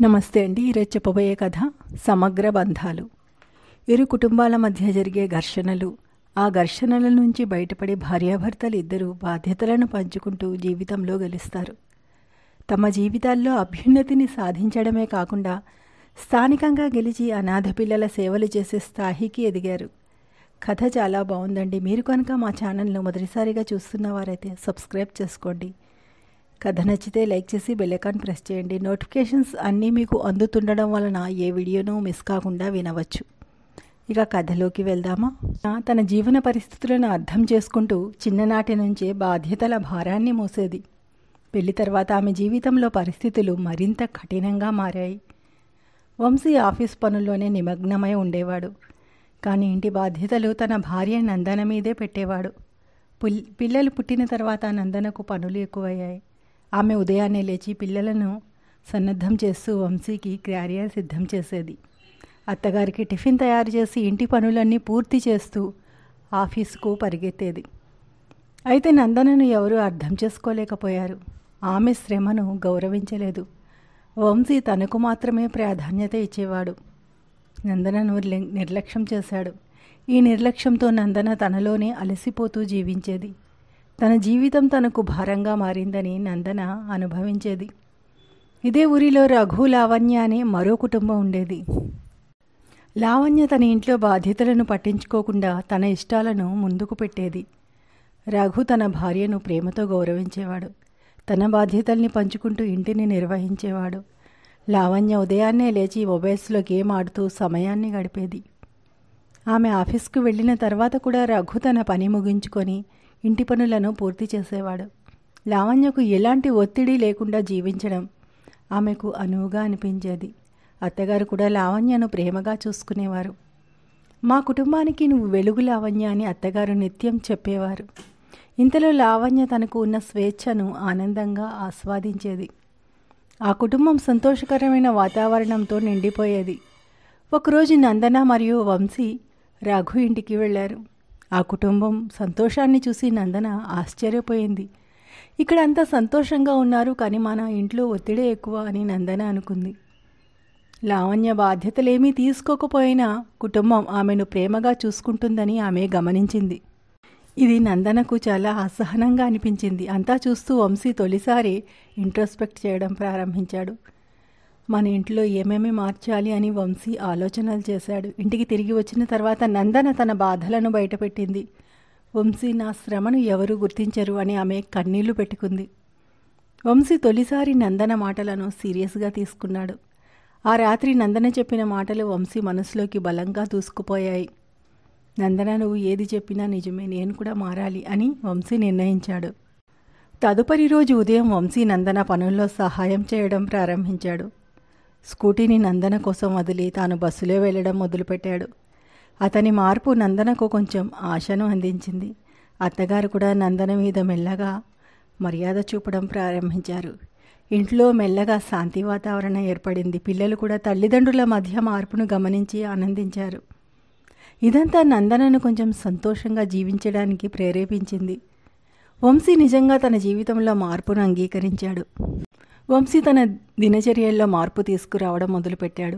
నమస్తే అండి. ఈరోజు చెప్పబోయే కథ సమగ్ర బంధాలు. ఇరు కుటుంబాల మధ్య జరిగే ఘర్షణలు, ఆ ఘర్షణల నుంచి బయటపడి భార్యాభర్తలు ఇద్దరూ బాధ్యతలను పంచుకుంటూ జీవితంలో గెలుస్తారు. తమ జీవితాల్లో అభ్యున్నతిని సాధించడమే కాకుండా స్థానికంగా గెలిచి అనాథ పిల్లల సేవలు చేసే స్థాయికి ఎదిగారు. కథ చాలా బాగుందండి. మీరు కనుక మా ఛానల్ను మొదటిసారిగా చూస్తున్న వారైతే సబ్స్క్రైబ్ చేసుకోండి. కథ నచ్చితే లైక్ చేసి బెల్ ఐకాన్ ప్రెస్ చేయండి. నోటిఫికేషన్స్ అన్నీ మీకు అందుతుండడం వలన ఏ వీడియోను మిస్ కాకుండా వినవచ్చు. ఇక కథలోకి వెళ్దామా? తన జీవన పరిస్థితులను అర్థం చేసుకుంటూ చిన్ననాటి నుంచే బాధ్యతల భారాన్ని మోసేది. పెళ్లి తర్వాత ఆమె జీవితంలో పరిస్థితులు మరింత కఠినంగా మారాయి. వంశీ ఆఫీస్ పనుల్లోనే నిమగ్నమై ఉండేవాడు. కానీ ఇంటి బాధ్యతలు తన భార్య నందన మీదే పెట్టేవాడు. పిల్లలు పుట్టిన తర్వాత నందనకు పనులు ఎక్కువయ్యాయి. ఆమె ఉదయాన్నే లేచి పిల్లలను సన్నద్ధం చేస్తూ వంశీకి క్యారియర్ సిద్ధం చేసేది. అత్తగారికి టిఫిన్ తయారు చేసి ఇంటి పనులన్నీ పూర్తి చేస్తూ ఆఫీసుకు పరిగెత్తేది. అయితే నందనను ఎవరూ అర్థం చేసుకోలేకపోయారు. ఆమె శ్రమను గౌరవించలేదు. వంశీ తనకు మాత్రమే ప్రాధాన్యత ఇచ్చేవాడు. నందనను నిర్లక్ష్యం చేశాడు. ఈ నిర్లక్ష్యంతో నందన తనలోనే అలసిపోతూ జీవించేది. తన జీవితం తనకు భారంగా మారిందని నందన అనుభవించేది. ఇదే ఊరిలో రఘు, లావణ్య అనే మరో కుటుంబం ఉండేది. లావణ్య తన ఇంట్లో బాధ్యతలను పట్టించుకోకుండా తన ఇష్టాలను ముందుకు పెట్టేది. రఘు తన భార్యను ప్రేమతో గౌరవించేవాడు. తన బాధ్యతల్ని పంచుకుంటూ ఇంటిని నిర్వహించేవాడు. లావణ్య ఉదయాన్నే లేచి మొబైల్స్లో గేమ్ ఆడుతూ సమయాన్ని గడిపేది. ఆమె ఆఫీస్కు వెళ్ళిన తర్వాత కూడా రఘు తన పని ముగించుకొని ఇంటి పనులను పూర్తి చేసేవాడు. లావణ్యకు ఎలాంటి ఒత్తిడి లేకుండా జీవించడం ఆమెకు అనువుగా అనిపించేది. అత్తగారు కూడా లావణ్యను ప్రేమగా చూసుకునేవారు. మా కుటుంబానికి నువ్వు వెలుగు లావణ్య అని అత్తగారు నిత్యం చెప్పేవారు. ఇంతలో లావణ్య తనకు ఉన్న స్వేచ్ఛను ఆనందంగా ఆస్వాదించేది. ఆ కుటుంబం సంతోషకరమైన వాతావరణంతో నిండిపోయేది. ఒకరోజు నందన మరియు వంశీ రఘు ఇంటికి వెళ్ళారు. ఆ కుటుంబం సంతోషాన్ని చూసి నందన ఆశ్చర్యపోయింది. ఇక్కడ అంతా సంతోషంగా ఉన్నారు, కానీ మన ఇంట్లో ఒత్తిడే ఎక్కువ అని నందన అనుకుంది. లావణ్య బాధ్యతలేమీ తీసుకోకపోయినా కుటుంబం ఆమెను ప్రేమగా చూసుకుంటుందని ఆమె గమనించింది. ఇది నందనకు చాలా అసహనంగా అనిపించింది. అంతా చూస్తూ వంశీ తొలిసారి ఇంట్రోస్పెక్ట్ చేయడం ప్రారంభించాడు. మన ఇంట్లో ఏమేమి మార్చాలి అని వంశీ ఆలోచనలు చేశాడు. ఇంటికి తిరిగి వచ్చిన తర్వాత నందన తన బాధలను బయటపెట్టింది. వంశీ, నా శ్రమను ఎవరు గుర్తించరు అని ఆమె కన్నీళ్లు పెట్టుకుంది. వంశీ తొలిసారి నందన మాటలను సీరియస్గా తీసుకున్నాడు. ఆ రాత్రి నందన చెప్పిన మాటలు వంశీ మనసులోకి బలంగా దూసుకుపోయాయి. నందన, నువ్వు ఏది చెప్పినా నిజమే, నేను కూడా మారాలి అని వంశీ నిర్ణయించాడు. తదుపరి రోజు ఉదయం వంశీ నందన పనుల్లో సహాయం చేయడం ప్రారంభించాడు. స్కూటీని నందన కోసం వదిలి తాను బస్సులో వెళ్ళడం మొదలుపెట్టాడు. అతని మార్పు నందనకు కొంచెం ఆశను అందించింది. అత్తగారు కూడా నందన మీద మెల్లగా మర్యాద చూపడం ప్రారంభించారు. ఇంట్లో మెల్లగా శాంతి వాతావరణం ఏర్పడింది. పిల్లలు కూడా తల్లిదండ్రుల మధ్య మార్పును గమనించి ఆనందించారు. ఇదంతా నందనను కొంచెం సంతోషంగా జీవించడానికి ప్రేరేపించింది. వంశీ నిజంగా తన జీవితంలో మార్పును అంగీకరించాడు. వంశీ తన దినచర్యల్లో మార్పు తీసుకురావడం మొదలుపెట్టాడు.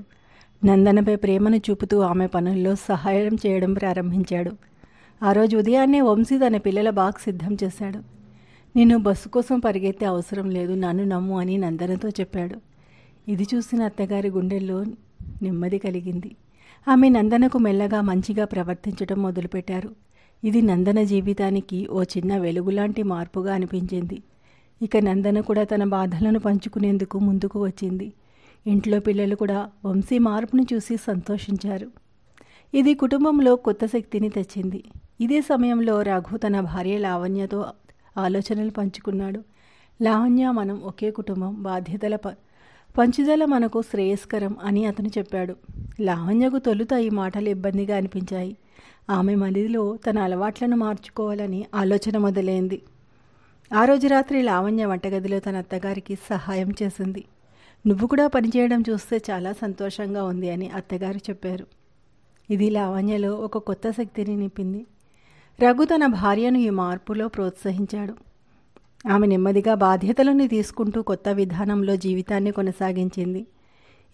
నందనపై ప్రేమను చూపుతూ ఆమె పనుల్లో సహాయం చేయడం ప్రారంభించాడు. ఆ రోజు ఉదయాన్నే వంశీ తన పిల్లల బాక్స్ సిద్ధం చేశాడు. నేను బస్సు కోసం పరిగెత్తే అవసరం లేదు, నన్ను నమ్ము అని నందనతో చెప్పాడు. ఇది చూసిన అత్తగారి గుండెల్లో నెమ్మది కలిగింది. ఆమె నందనకు మెల్లగా మంచిగా ప్రవర్తించడం మొదలుపెట్టారు. ఇది నందన జీవితానికి ఓ చిన్న వెలుగులాంటి మార్పుగా అనిపించింది. ఇక నందన కూడా తన బాధలను పంచుకునేందుకు ముందుకు వచ్చింది. ఇంట్లో పిల్లలు కూడా వంశీ మార్పును చూసి సంతోషించారు. ఇది కుటుంబంలో కొత్త శక్తిని తెచ్చింది. ఇదే సమయంలో రఘు తన భార్య లావణ్యతో ఆలోచనలు పంచుకున్నాడు. లావణ్య, మనం ఒకే కుటుంబం, బాధ్యతల పంచుదల మనకు శ్రేయస్కరం అని అతను చెప్పాడు. లావణ్యకు తొలుత ఈ మాటలు ఇబ్బందిగా అనిపించాయి. ఆమె మదిలో తన అలవాట్లను మార్చుకోవాలని ఆలోచన మొదలైంది. ఆ రోజు రాత్రి లావణ్య వంటగదిలో తన అత్తగారికి సహాయం చేసింది. నువ్వు కూడా పనిచేయడం చూస్తే చాలా సంతోషంగా ఉంది అని అత్తగారు చెప్పారు. ఇది లావణ్యలో ఒక కొత్త శక్తిని నింపింది. రఘు తన భార్యను ఈ మార్పులో ప్రోత్సహించాడు. ఆమె నెమ్మదిగా బాధ్యతలను తీసుకుంటూ కొత్త విధానంలో జీవితాన్ని కొనసాగించింది.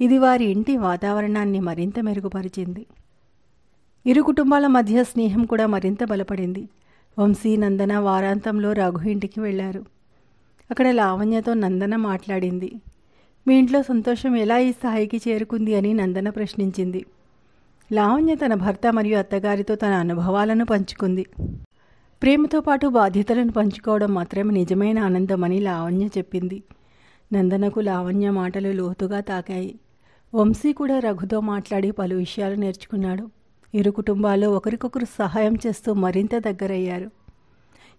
ఇది వారి ఇంటి వాతావరణాన్ని మరింత మెరుగుపరిచింది. ఇరు కుటుంబాల మధ్య స్నేహం కూడా మరింత బలపడింది. వంశీ, నందన వారాంతంలో రఘు ఇంటికి వెళ్లారు. అక్కడ లావణ్యతో నందన మాట్లాడింది. మీ ఇంట్లో సంతోషం ఎలా ఈ స్థాయికి చేరుకుంది అని నందన ప్రశ్నించింది. లావణ్య తన భర్త మరియు అత్తగారితో తన అనుభవాలను పంచుకుంది. ప్రేమతో పాటు బాధ్యతలను పంచుకోవడం మాత్రమే నిజమైన ఆనందమని లావణ్య చెప్పింది. నందనకు లావణ్య మాటలు లోతుగా తాకాయి. వంశీ కూడా రఘుతో మాట్లాడి పలు విషయాలు నేర్చుకున్నాడు. ఇరు కుటుంబాలు ఒకరికొకరు సహాయం చేస్తూ మరింత దగ్గరయ్యారు.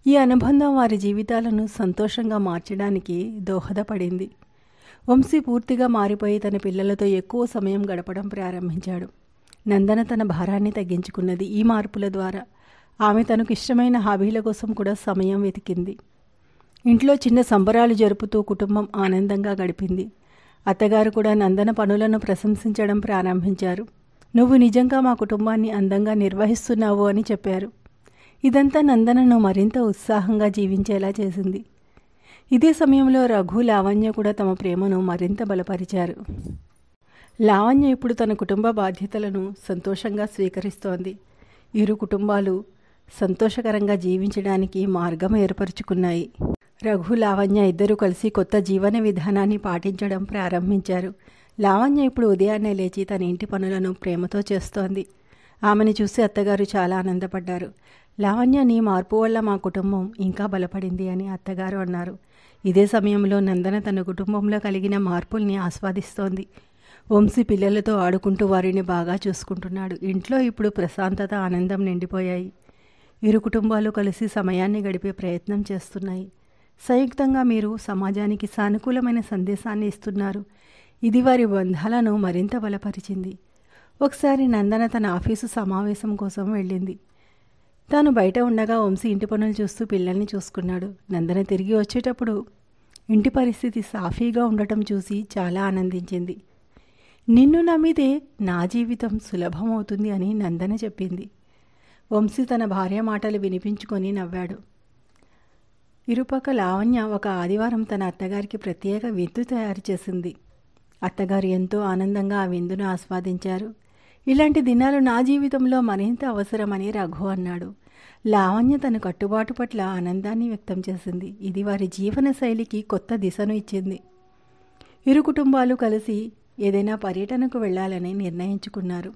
ఈ అనుబంధం వారి జీవితాలను సంతోషంగా మార్చడానికి దోహదపడింది. వంశీ పూర్తిగా మారిపోయి తన పిల్లలతో ఎక్కువ సమయం గడపడం ప్రారంభించాడు. నందన తన భారాన్ని తగ్గించుకున్నది. ఈ మార్పుల ద్వారా ఆమె తనకు ఇష్టమైన హాబీల కోసం కూడా సమయం వెతికింది. ఇంట్లో చిన్న సంబరాలు జరుపుతూ కుటుంబం ఆనందంగా గడిపింది. అత్తగారు కూడా నందన పనులను ప్రశంసించడం ప్రారంభించారు. నువ్వు నిజంగా మా కుటుంబాన్ని అందంగా నిర్వహిస్తున్నావు అని చెప్పారు. ఇదంతా నందనను మరింత ఉత్సాహంగా జీవించేలా చేసింది. ఇదే సమయంలో రఘు, లావణ్య కూడా తమ ప్రేమను మరింత బలపరిచారు. లావణ్య ఇప్పుడు తన కుటుంబ బాధ్యతలను సంతోషంగా స్వీకరిస్తోంది. ఇరు కుటుంబాలు సంతోషకరంగా జీవించడానికి మార్గం ఏర్పరచుకున్నాయి. రఘు, లావణ్య ఇద్దరూ కలిసి కొత్త జీవన విధానాన్ని పాటించడం ప్రారంభించారు. లావణ్య ఇప్పుడు ఉదయాన్నే లేచి తన ఇంటి పనులను ప్రేమతో చేస్తోంది. ఆమెను చూసి అత్తగారు చాలా ఆనందపడ్డారు. లావణ్య, నీ మార్పు వల్ల మా కుటుంబం ఇంకా బలపడింది అని అత్తగారు అన్నారు. ఇదే సమయంలో నందన తన కుటుంబంలో కలిగిన మార్పుల్ని ఆస్వాదిస్తోంది. వంశీ పిల్లలతో ఆడుకుంటూ వారిని బాగా చూసుకుంటున్నాడు. ఇంట్లో ఇప్పుడు ప్రశాంతత, ఆనందం నిండిపోయాయి. ఇరు కుటుంబాలు కలిసి సమయాన్ని గడిపే ప్రయత్నం చేస్తున్నాయి. సంయుక్తంగా మీరు సమాజానికి సానుకూలమైన సందేశాన్ని ఇస్తున్నారు. ఇది వారి బంధాలను మరింత బలపరిచింది. ఒకసారి నందన తన ఆఫీసు సమావేశం కోసం వెళ్ళింది. తాను బయట ఉండగా వంశీ ఇంటి పనులు చూస్తూ పిల్లల్ని చూసుకున్నాడు. నందన తిరిగి వచ్చేటప్పుడు ఇంటి పరిస్థితి సాఫీగా ఉండటం చూసి చాలా ఆనందించింది. నిన్ను నమ్మితే నా జీవితం సులభమవుతుంది అని నందన చెప్పింది. వంశీ తన భార్య మాటలు వినిపించుకొని నవ్వాడు. ఇరుపక్క లావణ్య ఒక ఆదివారం తన అత్తగారికి ప్రత్యేక విందు తయారు చేసింది. అత్తగారు ఎంతో ఆనందంగా ఆ విందును ఆస్వాదించారు. ఇలాంటి దినాలు నా జీవితంలో మరింత అవసరమని రఘు అన్నాడు. లావణ్య తన కట్టుబాటు పట్ల ఆనందాన్ని వ్యక్తం చేసింది. ఇది వారి జీవన శైలికి కొత్త దిశను ఇచ్చింది. ఇరు కుటుంబాలు కలిసి ఏదైనా పర్యటనకు వెళ్లాలని నిర్ణయించుకున్నారు.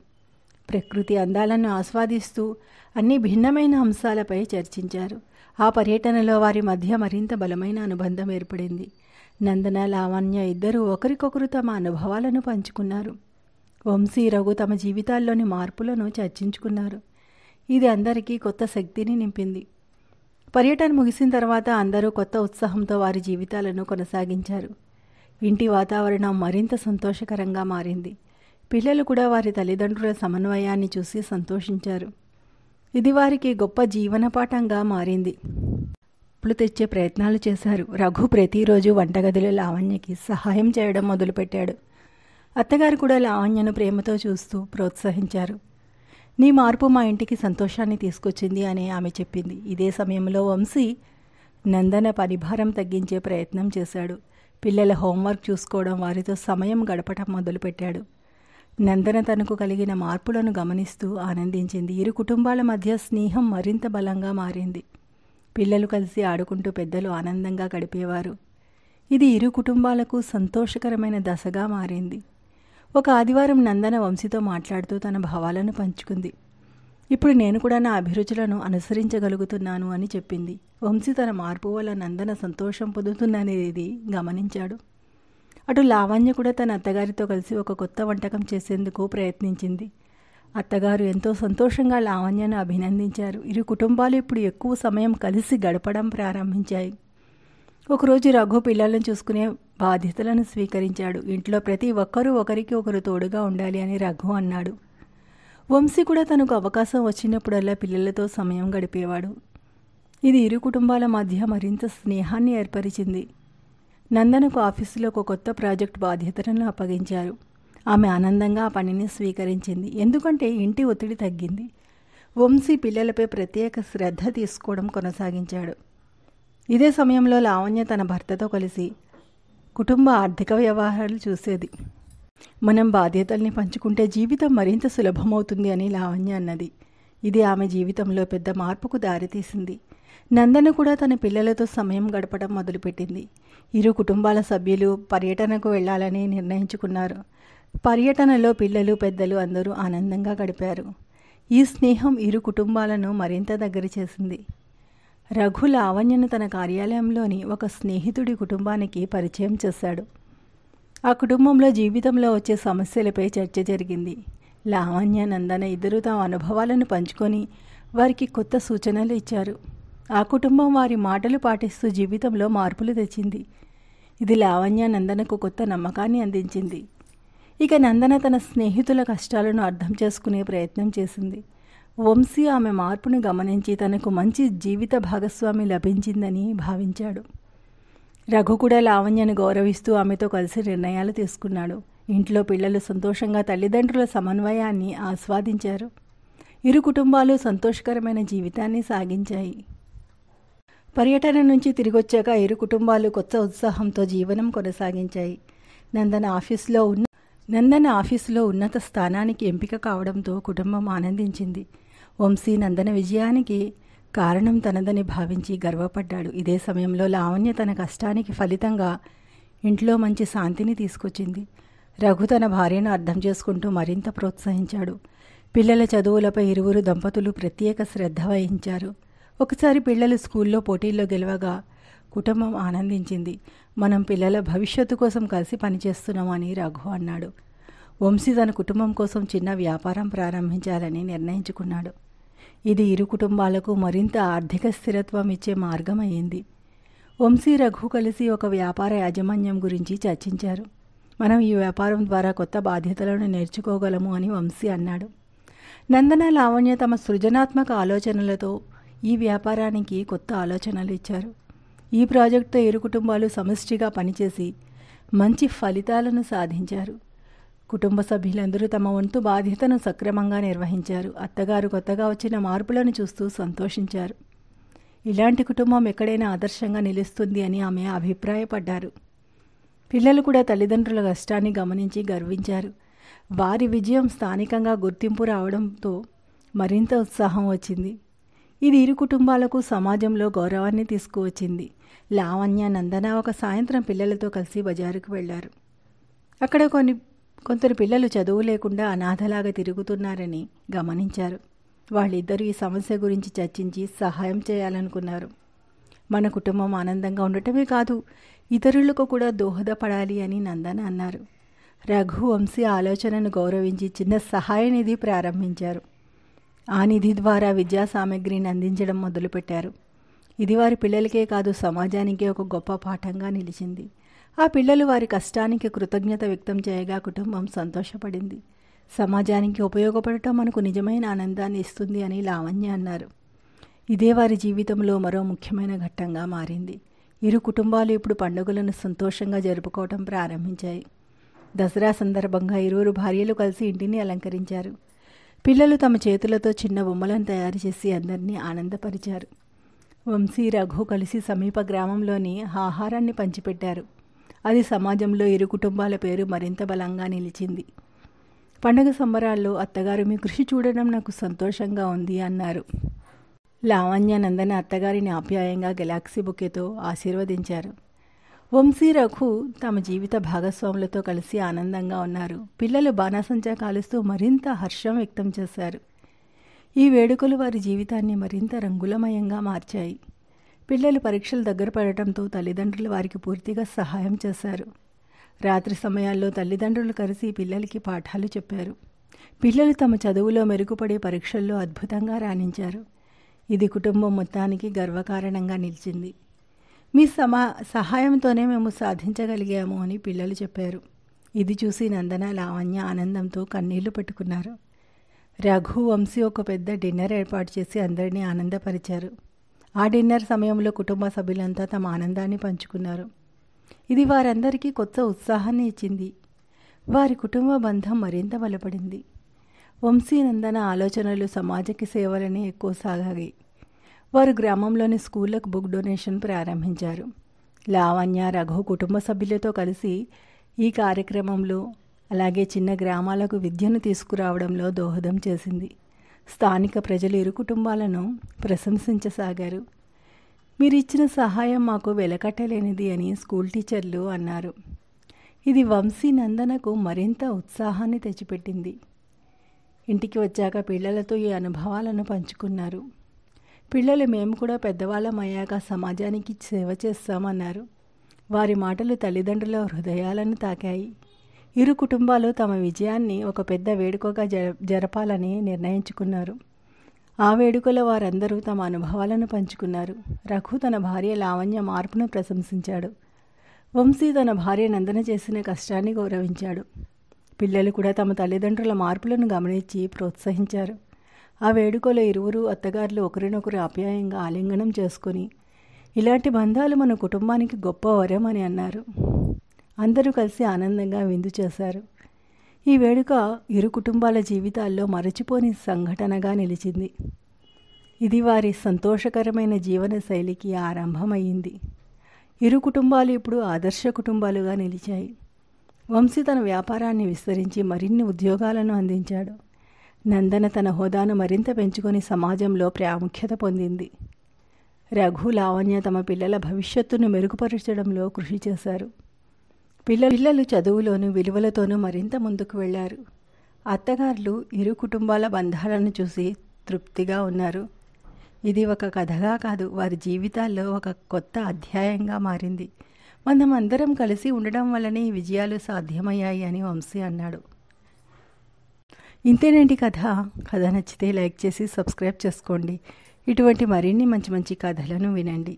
ప్రకృతి అందాలను ఆస్వాదిస్తూ అన్ని భిన్నమైన అంశాలపై చర్చించారు. ఆ పర్యటనలో వారి మధ్య మరింత బలమైన అనుబంధం ఏర్పడింది. నందన, లావణ్య ఇద్దరూ ఒకరికొకరు తమ అనుభవాలను పంచుకున్నారు. వంశీ, రఘు తమ జీవితాల్లోని మార్పులను చర్చించుకున్నారు. ఇది అందరికీ కొత్త శక్తిని నింపింది. పర్యటన ముగిసిన తర్వాత అందరూ కొత్త ఉత్సాహంతో వారి జీవితాలను కొనసాగించారు. ఇంటి వాతావరణం మరింత సంతోషకరంగా మారింది. పిల్లలు కూడా వారి తల్లిదండ్రుల సమన్వయాన్ని చూసి సంతోషించారు. ఇది వారికి గొప్ప జీవనపాఠంగా మారింది. అప్పులు తెచ్చే ప్రయత్నాలు చేశారు. రఘు ప్రతిరోజు వంటగదిలో లావణ్యకి సహాయం చేయడం మొదలుపెట్టాడు. అత్తగారు కూడా లావణ్యను ప్రేమతో చూస్తూ ప్రోత్సహించారు. నీ మార్పు మా ఇంటికి సంతోషాన్ని తీసుకొచ్చింది అని ఆమె చెప్పింది. ఇదే సమయంలో వంశీ నందన పనిభారం తగ్గించే ప్రయత్నం చేశాడు. పిల్లల హోంవర్క్ చూసుకోవడం, వారితో సమయం గడపటం మొదలుపెట్టాడు. నందన తనకు కలిగిన మార్పులను గమనిస్తూ ఆనందించింది. ఇరు కుటుంబాల మధ్య స్నేహం మరింత బలంగా మారింది. పిల్లలు కలిసి ఆడుకుంటూ పెద్దలు ఆనందంగా గడిపేవారు. ఇది ఇరు కుటుంబాలకు సంతోషకరమైన దశగా మారింది. ఒక ఆదివారం నందన వంశీతో మాట్లాడుతూ తన భావాలను పంచుకుంది. ఇప్పుడు నేను కూడా నా అభిరుచులను అనుసరించగలుగుతున్నాను అని చెప్పింది. వంశీ తన మార్పు వల్ల నందన సంతోషం పొందుతుందనేది గమనించాడు. అటు లావణ్య కూడా తన అత్తగారితో కలిసి ఒక కొత్త వంటకం చేసేందుకు ప్రయత్నించింది. అత్తగారు ఎంతో సంతోషంగా లావణ్యను అభినందించారు. ఇరు కుటుంబాలు ఇప్పుడు ఎక్కువ సమయం కలిసి గడపడం ప్రారంభించాయి. ఒకరోజు రఘు పిల్లలను చూసుకునే బాధ్యతలను స్వీకరించాడు. ఇంట్లో ప్రతి ఒక్కరూ ఒకరికి ఒకరు తోడుగా ఉండాలి అని రఘు అన్నాడు. వంశీ కూడా తనకు అవకాశం వచ్చినప్పుడల్లా పిల్లలతో సమయం గడిపేవాడు. ఇది ఇరు కుటుంబాల మధ్య మరింత స్నేహాన్ని ఏర్పరిచింది. నందనకు ఆఫీసులో ఒక కొత్త ప్రాజెక్టు బాధ్యతలను అప్పగించారు. ఆమె ఆనందంగా ఆ పనిని స్వీకరించింది. ఎందుకంటే ఇంటి ఒత్తిడి తగ్గింది. వంశీ పిల్లలపై ప్రత్యేక శ్రద్ధ తీసుకోవడం కొనసాగించాడు. ఇదే సమయంలో లావణ్య తన భర్తతో కలిసి కుటుంబ ఆర్థిక వ్యవహారాలు చూసేది. మనం బాధ్యతల్ని పంచుకుంటే జీవితం మరింత సులభమవుతుంది అని లావణ్య అన్నది. ఇది ఆమె జీవితంలో పెద్ద మార్పుకు దారితీసింది. నందన కూడా తన పిల్లలతో సమయం గడపడం మొదలుపెట్టింది. ఇరు కుటుంబాల సభ్యులు పర్యటనకు వెళ్లాలని నిర్ణయించుకున్నారు. పర్యటనలో పిల్లలు పెద్దలు అందరూ ఆనందంగా గడిపారు. ఈ స్నేహం ఇరు కుటుంబాలను మరింత దగ్గర చేసింది. రఘు లావణ్యను తన కార్యాలయంలోని ఒక స్నేహితుడి కుటుంబానికి పరిచయం చేశాడు. ఆ కుటుంబంలో జీవితంలో వచ్చే సమస్యలపై చర్చ జరిగింది. లావణ్య, నందన ఇద్దరూ తమ అనుభవాలను పంచుకొని వారికి కొత్త సూచనలు ఇచ్చారు. ఆ కుటుంబం వారి మాటలు పాటిస్తూ జీవితంలో మార్పులు తెచ్చింది. ఇది లావణ్య, నందనకు కొత్త నమ్మకాన్ని అందించింది. ఇక నందన తన స్నేహితుల కష్టాలను అర్థం చేసుకునే ప్రయత్నం చేసింది. వంశీ ఆమె మార్పును గమనించి తనకు మంచి జీవిత భాగస్వామి లభించిందని భావించాడు. రఘు కూడా లావణ్యను గౌరవిస్తూ ఆమెతో కలిసి నిర్ణయాలు తీసుకున్నాడు. ఇంట్లో పిల్లలు సంతోషంగా తల్లిదండ్రుల సమన్వయాన్ని ఆస్వాదించారు. ఇరు కుటుంబాలు సంతోషకరమైన జీవితాన్ని సాగించాయి. పర్యటన నుంచి తిరిగొచ్చాక ఇరు కుటుంబాలు కొత్త ఉత్సాహంతో జీవనం కొనసాగించాయి. నందన ఆఫీసులో ఉన్నత స్థానానికి ఎంపిక కావడంతో కుటుంబం ఆనందించింది. వంశీ నందన విజయానికి కారణం తనదని భావించి గర్వపడ్డాడు. ఇదే సమయంలో లావణ్య తన కష్టానికి ఫలితంగా ఇంట్లో మంచి శాంతిని తీసుకొచ్చింది. రఘు తన భార్యను అర్థం చేసుకుంటూ మరింత ప్రోత్సహించాడు. పిల్లల చదువులపై ఇరువురు దంపతులు ప్రత్యేక శ్రద్ధ వహించారు. ఒకసారి పిల్లలు స్కూల్లో పోటీల్లో గెలవగా కుటుంబం ఆనందించింది. మనం పిల్లల భవిష్యత్తు కోసం కలిసి పనిచేస్తున్నామని రఘు అన్నాడు. వంశీ తన కుటుంబం కోసం చిన్న వ్యాపారం ప్రారంభించాలని నిర్ణయించుకున్నాడు. ఇది ఇరు కుటుంబాలకు మరింత ఆర్థిక స్థిరత్వం ఇచ్చే మార్గం అయ్యింది. వంశీ, రఘు కలిసి ఒక వ్యాపార యాజమాన్యం గురించి చర్చించారు. మనం ఈ వ్యాపారం ద్వారా కొత్త బాధ్యతలను నేర్చుకోగలము అని వంశీ అన్నాడు. నందన, లావణ్య తమ సృజనాత్మక ఆలోచనలతో ఈ వ్యాపారానికి కొత్త ఆలోచనలు ఇచ్చారు. ఈ ప్రాజెక్టుతో ఇరు కుటుంబాలు సమిష్టిగా పనిచేసి మంచి ఫలితాలను సాధించారు. కుటుంబ సభ్యులందరూ తమ వంతు బాధ్యతను సక్రమంగా నిర్వహించారు. అత్తగారు కొత్తగా వచ్చిన మార్పులను చూస్తూ సంతోషించారు. ఇలాంటి కుటుంబం ఎక్కడైనా ఆదర్శంగా నిలుస్తుంది అని ఆమె అభిప్రాయపడ్డారు. పిల్లలు కూడా తల్లిదండ్రుల కష్టాన్ని గమనించి గర్వించారు. వారి విజయం స్థానికంగా గుర్తింపు రావడంతో మరింత ఉత్సాహం వచ్చింది. ఇది ఇరు కుటుంబాలకు సమాజంలో గౌరవాన్ని తీసుకువచ్చింది. లావణ్య, నందన ఒక సాయంత్రం పిల్లలతో కలిసి బజారుకు వెళ్లారు. అక్కడ కొందరు పిల్లలు చదువు లేకుండా అనాథలాగా తిరుగుతున్నారని గమనించారు. వాళ్ళిద్దరూ ఈ సమస్య గురించి చర్చించి సహాయం చేయాలనుకున్నారు. మన కుటుంబం ఆనందంగా ఉండటమే కాదు, ఇతరులకు కూడా దోహదపడాలి అని నందన అన్నారు. రఘు, వంశీ ఆలోచనను గౌరవించి చిన్న సహాయ నిధి ప్రారంభించారు. ఆ నిధి ద్వారా విద్యా సామగ్రిని అందించడం మొదలుపెట్టారు. ఇది వారి పిల్లలకే కాదు, సమాజానికే ఒక గొప్ప పాఠంగా నిలిచింది. ఆ పిల్లలు వారి కష్టానికి కృతజ్ఞత వ్యక్తం చేయగా కుటుంబం సంతోషపడింది. సమాజానికి ఉపయోగపడటం మనకు నిజమైన ఆనందాన్ని ఇస్తుంది అని లావణ్య అన్నారు. ఇదే వారి జీవితంలో మరో ముఖ్యమైన ఘట్టంగా మారింది. ఇరు కుటుంబాలు ఇప్పుడు పండుగలను సంతోషంగా జరుపుకోవటం ప్రారంభించాయి. దసరా సందర్భంగా ఇరువురు భార్యలు కలిసి ఇంటిని అలంకరించారు. పిల్లలు తమ చేతులతో చిన్న బొమ్మలను తయారు చేసి అందరినీ ఆనందపరిచారు. వంశీ, రఘు కలిసి సమీప గ్రామంలోని ఆహారాన్ని పంచిపెట్టారు. అది సమాజంలో ఇరు కుటుంబాల పేరు మరింత బలంగా నిలిచింది. పండుగ సంబరాల్లో అత్తగారు మీ కృషి చూడడం నాకు సంతోషంగా ఉంది అన్నారు. లావణ్య, నందన అత్తగారిని ఆప్యాయంగా గెలాక్సీ బుకేతో ఆశీర్వదించారు. వంశీ, రఘు తమ జీవిత భాగస్వాములతో కలిసి ఆనందంగా ఉన్నారు. పిల్లలు బాణాసంచా కాలుస్తూ మరింత హర్షం వ్యక్తం చేశారు. ఈ వేడుకలు వారి జీవితాన్ని మరింత రంగులమయంగా మార్చాయి. పిల్లలు పరీక్షలు దగ్గర పడటంతో తల్లిదండ్రులు వారికి పూర్తిగా సహాయం చేశారు. రాత్రి సమయాల్లో తల్లిదండ్రులు కలిసి పిల్లలకి పాఠాలు చెప్పారు. పిల్లలు తమ చదువులో మెరుగుపడే పరీక్షల్లో అద్భుతంగా రాణించారు. ఇది కుటుంబం మొత్తానికి గర్వకారణంగా నిలిచింది. మీ సహాయంతోనే మేము సాధించగలిగాము అని పిల్లలు చెప్పారు. ఇది చూసి నందన, లావణ్య ఆనందంతో కన్నీళ్లు పెట్టుకున్నారు. రఘు, వంశీ ఒక పెద్ద డిన్నర్ ఏర్పాటు చేసి అందరినీ ఆనందపరిచారు. ఆ డిన్నర్ సమయంలో కుటుంబ సభ్యులంతా తమ ఆనందాన్ని పంచుకున్నారు. ఇది వారందరికీ కొత్త ఉత్సాహాన్ని ఇచ్చింది. వారి కుటుంబ బంధం మరింత బలపడింది. వంశీ, నందన ఆలోచనలు సమాజకి సేవలని ఎక్కువ సాగాయి. వారు గ్రామంలోని స్కూళ్లకు బుక్ డొనేషన్ ప్రారంభించారు. లావణ్య, రఘు కుటుంబ సభ్యులతో కలిసి ఈ కార్యక్రమంలో అలాగే చిన్న గ్రామాలకు విద్యను తీసుకురావడంలో దోహదం చేసింది. స్థానిక ప్రజలు ఇరు కుటుంబాలను ప్రశంసించసాగారు. మీరిచ్చిన సహాయం మాకు వెలకట్టలేనిది అని స్కూల్ టీచర్లు అన్నారు. ఇది వంశీ నందనకు మరింత ఉత్సాహాన్ని తెచ్చిపెట్టింది. ఇంటికి వచ్చాక పిల్లలతో ఈ అనుభవాలను పంచుకున్నారు. పిల్లలు మేము కూడా పెద్దవాళ్ళం అయ్యాక సమాజానికి సేవ చేస్తామన్నారు. వారి మాటలు తల్లిదండ్రుల హృదయాలను తాకాయి. ఇరు కుటుంబాలు తమ విజయాన్ని ఒక పెద్ద వేడుకగా జరపాలని నిర్ణయించుకున్నారు. ఆ వేడుకలో వారందరూ తమ అనుభవాలను పంచుకున్నారు. రఘు తన భార్య లావణ్య మార్పును ప్రశంసించాడు. వంశీ తన భార్య నందన చేసిన కష్టాన్ని గౌరవించాడు. పిల్లలు కూడా తమ తల్లిదండ్రుల మార్పులను గమనించి ప్రోత్సహించారు. ఆ వేడుకలో ఇరువురు అత్తగారులు ఒకరినొకరు ఆప్యాయంగా ఆలింగనం చేసుకొని, ఇలాంటి బంధాలు మన కుటుంబానికి గొప్ప వరం అని అన్నారు. అందరూ కలిసి ఆనందంగా విందు చేశారు. ఈ వేడుక ఇరు కుటుంబాల జీవితాల్లో మరచిపోని సంఘటనగా నిలిచింది. ఇది వారి సంతోషకరమైన జీవన శైలికి ఆరంభమయ్యింది. ఇరు కుటుంబాలు ఇప్పుడు ఆదర్శ కుటుంబాలుగా నిలిచాయి. వంశీ తన వ్యాపారాన్ని విస్తరించి మరిన్ని ఉద్యోగాలను అందించాడు. నందన తన హోదాను మరింత పెంచుకొని సమాజంలో ప్రాముఖ్యత పొందింది. రఘు, లావణ్య తమ పిల్లల భవిష్యత్తును మెరుగుపరచడంలో కృషి చేశారు. పిల్లలు చదువులోనూ విలువలతోనూ మరింత ముందుకు వెళ్లారు. అత్తగారులు ఇరు కుటుంబాల బంధాలను చూసి తృప్తిగా ఉన్నారు. ఇది ఒక కథగా కాదు, వారి జీవితాల్లో ఒక కొత్త అధ్యాయంగా మారింది. మనమందరం కలిసి ఉండడం వల్లనే ఈ విజయాలు సాధ్యమయ్యాయి అని వంశీ అన్నాడు. ఇంతేనండి కథ నచ్చితే లైక్ చేసి సబ్స్క్రైబ్ చేసుకోండి. ఇటువంటి మరిన్ని మంచి మంచి కథలను వినండి.